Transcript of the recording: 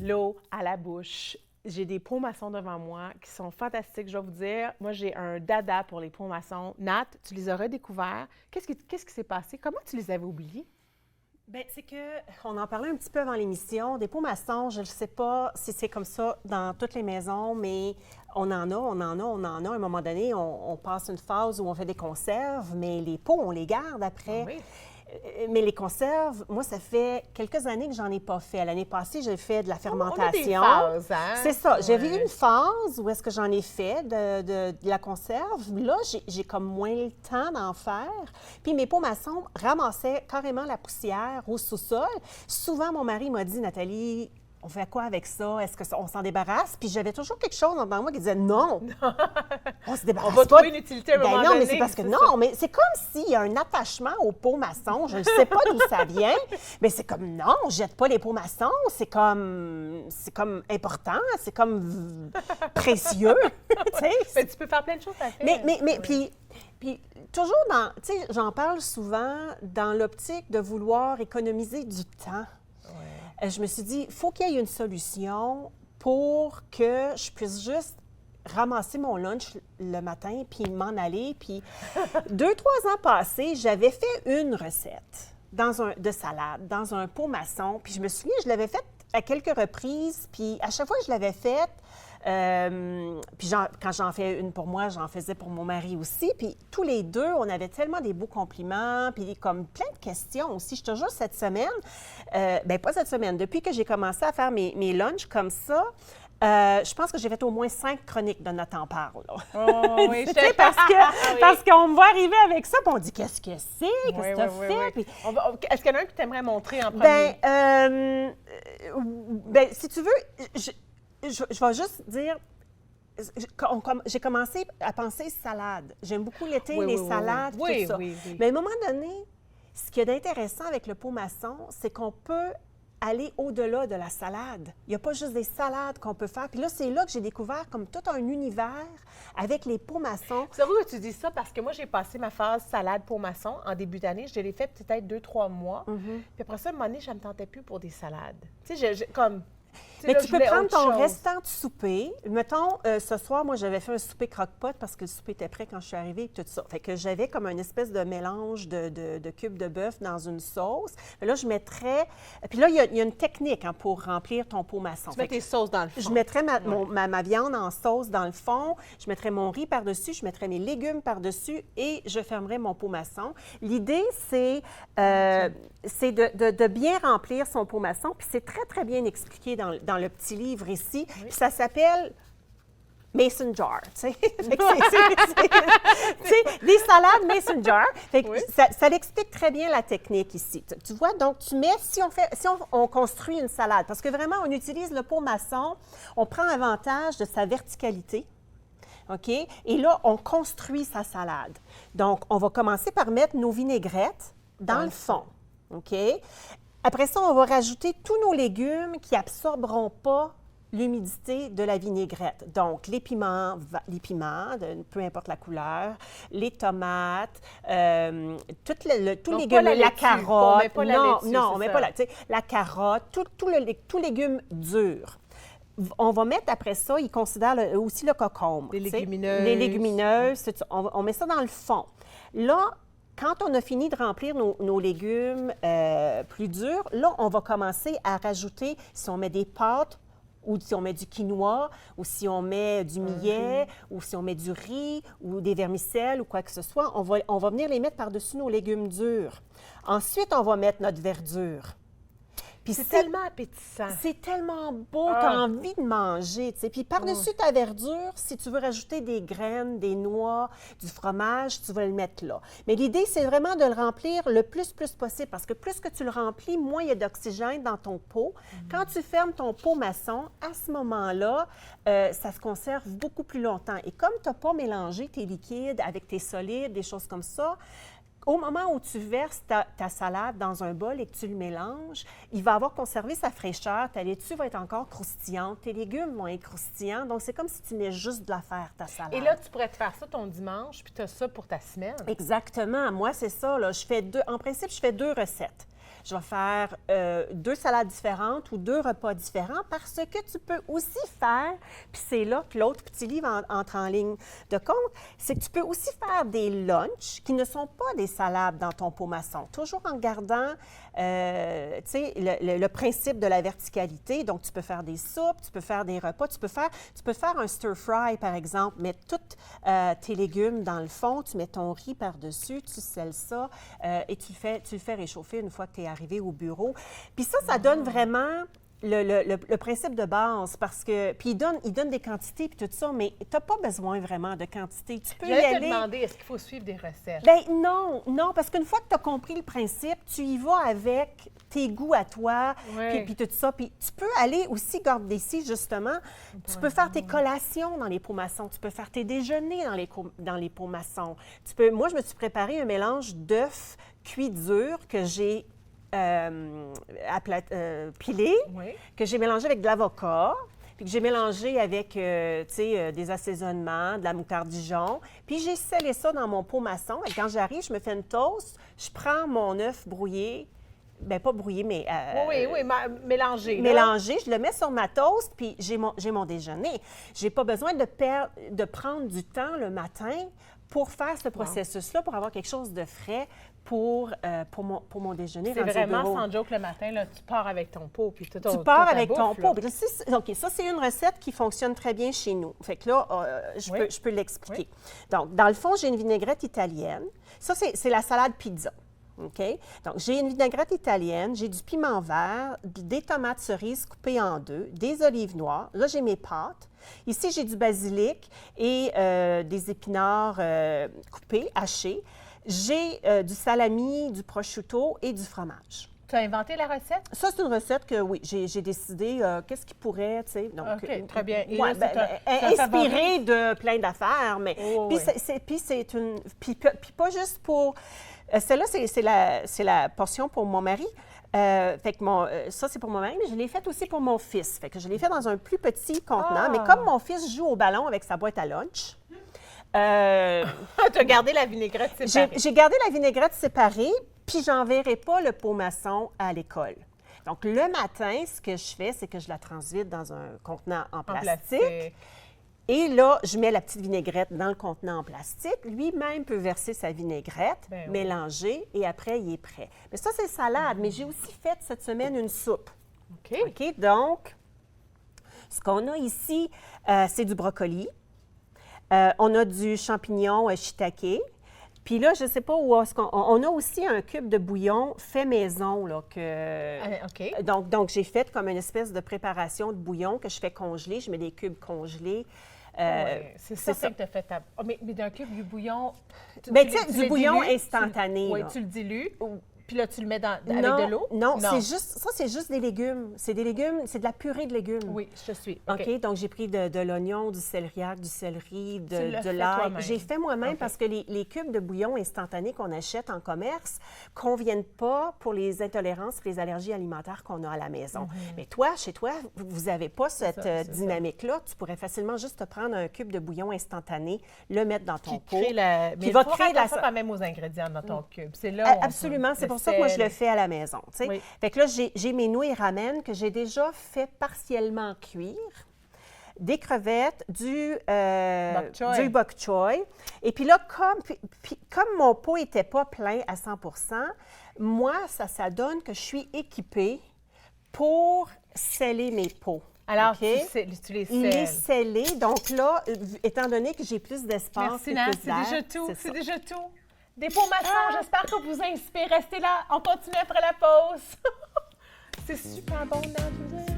l'eau à la bouche. J'ai des pots maçons devant moi qui sont fantastiques. Je vais vous dire, moi, j'ai un dada pour les pots maçons. Nat, tu les as redécouverts. Qu'est-ce qui s'est passé? Comment tu les avais oubliés? Bien, c'est qu'on en parlait un petit peu avant l'émission. Des pots maçons, je ne sais pas si c'est comme ça dans toutes les maisons, mais on en a. À un moment donné, on passe une phase où on fait des conserves, mais les pots, on les garde après. Oui. Mais les conserves, moi, ça fait quelques années que j'en ai pas fait. L'année passée, j'ai fait de la fermentation. On a des phases, hein? C'est ça. Ouais. J'avais eu une phase où est-ce que j'en ai fait de la conserve. Là, j'ai comme moins le temps d'en faire. Puis mes pots maçons ramassaient carrément la poussière au sous-sol. Souvent, mon mari m'a dit, Nathalie, on fait quoi avec ça? Est-ce qu'on s'en débarrasse? Puis j'avais toujours quelque chose dans moi qui disait non. On se débarrasse On va pas. trouver une utilité à un moment Non, mais donné, c'est parce que c'est non, ça. mais c'est comme s'il y a un attachement aux pots maçons. Je ne sais pas d'où ça vient, mais c'est comme non, on jette pas les pots maçons. C'est comme important, c'est comme précieux. Tu sais. Mais tu peux faire plein de choses à faire. Mais puis toujours dans, tu sais, j'en parle souvent dans l'optique de vouloir économiser du temps. Je me suis dit, il faut qu'il y ait une solution pour que je puisse juste ramasser mon lunch le matin puis m'en aller. Puis 2-3 ans passés, j'avais fait une recette de salade dans un pot maçon. Puis je me souviens, je l'avais faite à quelques reprises. Puis à chaque fois que je l'avais faite, puis quand j'en fais une pour moi, j'en faisais pour mon mari aussi. Puis tous les deux, on avait tellement des beaux compliments, puis comme plein de questions aussi. Je te jure, cette semaine, bien pas cette semaine, depuis que j'ai commencé à faire mes lunchs comme ça, je pense que j'ai fait au moins 5 chroniques de Notre en parle. Là. Oh, oui, Tu sais, parce qu'on me voit arriver avec ça, puis on dit qu'est-ce que c'est, qu'est-ce que tu as fait. Oui. Puis, Est-ce qu'il y en a un que tu aimerais montrer en premier? ben, si tu veux, je vais juste dire, j'ai commencé à penser salade. J'aime beaucoup l'été, les salades, tout ça. Oui. Mais à un moment donné, ce qu'il y a d'intéressant avec le pot maçon, c'est qu'on peut aller au-delà de la salade. Il n'y a pas juste des salades qu'on peut faire. Puis là, c'est là que j'ai découvert comme tout un univers avec les pots maçons. C'est vrai que tu dis ça parce que moi, j'ai passé ma phase salade pour maçon en début d'année. Je l'ai fait peut-être 2-3 mois. Puis après ça, à un moment donné, je ne me tentais plus pour des salades. Tu sais, comme... Mais là, tu je peux voulais prendre autre ton chose. restant de souper. Mettons, ce soir, moi, j'avais fait un souper croque-pot parce que le souper était prêt quand je suis arrivée et tout ça. Fait que j'avais comme une espèce de mélange de cubes de bœuf dans une sauce. Mais là, je mettrais... Puis là, il y a une technique pour remplir ton pot maçon. Tu mets tes sauces dans le fond. Je mettrais ma viande en sauce dans le fond, je mettrais mon riz par-dessus, je mettrais mes légumes par-dessus et je fermerais mon pot maçon. L'idée, c'est de bien remplir son pot maçon, puis c'est très, très bien expliqué dans le petit livre ici. Puis ça s'appelle Mason jar, tu sais. Fait que tu sais, des salades Mason jar. Fait que ça l'explique très bien la technique ici. Tu vois, donc tu mets, si on construit une salade, parce que vraiment, on utilise le pot maçon, on prend avantage de sa verticalité. OK? Et là, on construit sa salade. Donc, on va commencer par mettre nos vinaigrettes dans le fond. OK? Après ça, on va rajouter tous nos légumes qui n'absorberont pas l'humidité de la vinaigrette. Donc, les piments, peu importe la couleur, les tomates, tous les légumes, la carotte. On met pas la laitue, non, on c'est met ça. pas la carotte, tous légumes durs. On va mettre après ça, ils considèrent aussi le cocombe. Les tu sais. légumineuses. Les légumineuses, c'est ça. On met ça dans le fond. Là, quand on a fini de remplir nos légumes plus durs, là, on va commencer à rajouter, si on met des pâtes, ou si on met du quinoa, ou si on met du millet, ou si on met du riz, ou des vermicelles, ou quoi que ce soit, on va venir les mettre par-dessus nos légumes durs. Ensuite, on va mettre notre verdure. Puis C'est tellement appétissant. c'est tellement beau, tu as envie de manger, tu sais. Puis par-dessus ta verdure, si tu veux rajouter des graines, des noix, du fromage, tu vas le mettre là. Mais l'idée, c'est vraiment de le remplir le plus possible parce que plus que tu le remplis, moins il y a d'oxygène dans ton pot. Quand tu fermes ton pot maçon, à ce moment-là, ça se conserve beaucoup plus longtemps. Et comme tu n'as pas mélangé tes liquides avec tes solides, des choses comme ça, au moment où tu verses ta salade dans un bol et que tu le mélanges, il va avoir conservé sa fraîcheur, ta laitue va être encore croustillante, tes légumes vont être croustillants. Donc, c'est comme si tu venais juste de la faire, ta salade. Et là, tu pourrais te faire ça ton dimanche, puis tu as ça pour ta semaine. Exactement. Moi, c'est ça. Là. En principe, je fais 2 recettes. je vais faire 2 salades différentes ou 2 repas différents parce que tu peux aussi faire, puis c'est là que l'autre petit livre entre en ligne de compte, c'est que tu peux aussi faire des lunchs qui ne sont pas des salades dans ton pot maçon, toujours en gardant, tu sais, le principe de la verticalité. Donc, tu peux faire des soupes, tu peux faire des repas, tu peux faire un stir-fry, par exemple, mettre tous tes légumes dans le fond, tu mets ton riz par-dessus, tu scelles ça et tu le fais réchauffer une fois que tu es arrivé au bureau. Puis ça donne vraiment le principe de base parce que, puis il donne des quantités puis tout ça, mais tu n'as pas besoin vraiment de quantité. Tu peux y J'allais te aller. demander, est-ce qu'il faut suivre des recettes? Bien, non, parce qu'une fois que tu as compris le principe, tu y vas avec tes goûts à toi, Ouais. puis tout ça. Puis tu peux aller aussi garder ici, justement. Tu peux faire tes collations dans les pots maçons. Tu peux faire tes déjeuners dans les pots maçons. Moi, je me suis préparé un mélange d'œufs cuits durs que j'ai pilé, Oui. que j'ai mélangé avec de l'avocat, puis que j'ai mélangé avec, des assaisonnements, de la moutarde Dijon. Puis j'ai scellé ça dans mon pot maçon. Et quand j'arrive, je me fais une toast, je prends mon œuf brouillé, bien pas brouillé, mais... Oui, mélangé. là. mélangé, je le mets sur ma toast, puis j'ai mon déjeuner. J'ai pas besoin de prendre du temps le matin pour faire ce processus-là, pour avoir quelque chose de frais pour mon déjeuner. C'est rendu au vraiment bureau. sans joke le matin, là, tu pars avec ton pot. Puis Tu pars avec ton pot. Puis là, OK, ça, c'est une recette qui fonctionne très bien chez nous. Fait que là, je peux l'expliquer. Donc, dans le fond, j'ai une vinaigrette italienne. Ça, c'est la salade pizza. OK? Donc, j'ai une vinaigrette italienne, j'ai du piment vert, des tomates cerises coupées en 2, des olives noires. Là, j'ai mes pâtes. Ici, j'ai du basilic et des épinards coupés, hachés. J'ai du salami, du prosciutto et du fromage. Tu as inventé la recette? Ça, c'est une recette que, oui, j'ai décidé qu'est-ce qui pourrait, tu sais. Donc, OK, très bien. Et ouais, là, c'est un inspiré de plein d'affaires, mais Oh, puis oui. c'est une... Puis pas juste pour... celle-là, c'est la portion pour mon mari. Fait que ça, c'est pour mon mari, mais je l'ai faite aussi pour mon fils. Fait que je l'ai fait dans un plus petit contenant. Ah! Mais comme mon fils joue au ballon avec sa boîte à lunch... tu as gardé la vinaigrette séparée. J'ai gardé la vinaigrette séparée, puis j'enverrai pas le pot maçon à l'école. Donc, le matin, ce que je fais, c'est que je la transvide dans un contenant en plastique. Et là, je mets la petite vinaigrette dans le contenant en plastique. Lui-même peut verser sa vinaigrette, Ben oui. mélanger, et après, il est prêt. Mais ça, c'est salade. Mais j'ai aussi fait cette semaine une soupe. OK. OK? Donc, ce qu'on a ici, c'est du brocoli. On a du champignon shiitake. Puis là, je ne sais pas où est-ce on a aussi un cube de bouillon fait maison, là, OK. Donc, j'ai fait comme une espèce de préparation de bouillon que je fais congeler. Je mets des cubes congelés. Ouais, c'est ça que tu as fait. Mais d'un cube du bouillon... Bien, tu sais, du bouillon instantané. Oui, là. tu le dilues. Puis là, tu le mets avec Non, de l'eau? non, c'est juste des légumes. C'est des légumes, c'est de la purée de légumes. Oui, je suis. OK, donc j'ai pris de l'oignon, du céleri, de l'ail. toi-même. J'ai fait moi-même OK. parce que les cubes de bouillon instantané qu'on achète en commerce ne conviennent pas pour les intolérances et les allergies alimentaires qu'on a à la maison. Mais toi, chez toi, vous n'avez pas cette ça. dynamique-là. Tu pourrais facilement juste te prendre un cube de bouillon instantané, le mettre dans ton pot. Mais qui il va faut créer faire la attention quand même aux ingrédients dans ton cube. C'est là où Absolument, c'est pour ça que moi, je le fais à la maison. Tu sais. Oui. Fait que là, j'ai mes nouilles ramen que j'ai déjà fait partiellement cuire, des crevettes, du bok choy. Et puis là, comme mon pot n'était pas plein à 100 moi, ça donne que je suis équipée pour sceller mes pots. Alors, OK? tu les Il est scelles. scellé. Donc là, étant donné que j'ai plus d'espace Merci, et Nat. plus C'est d'air, déjà tout. ça. C'est déjà tout. Des pots maçons, j'espère que vous inspire. Restez là. On continue après la pause. C'est super bon, Nat.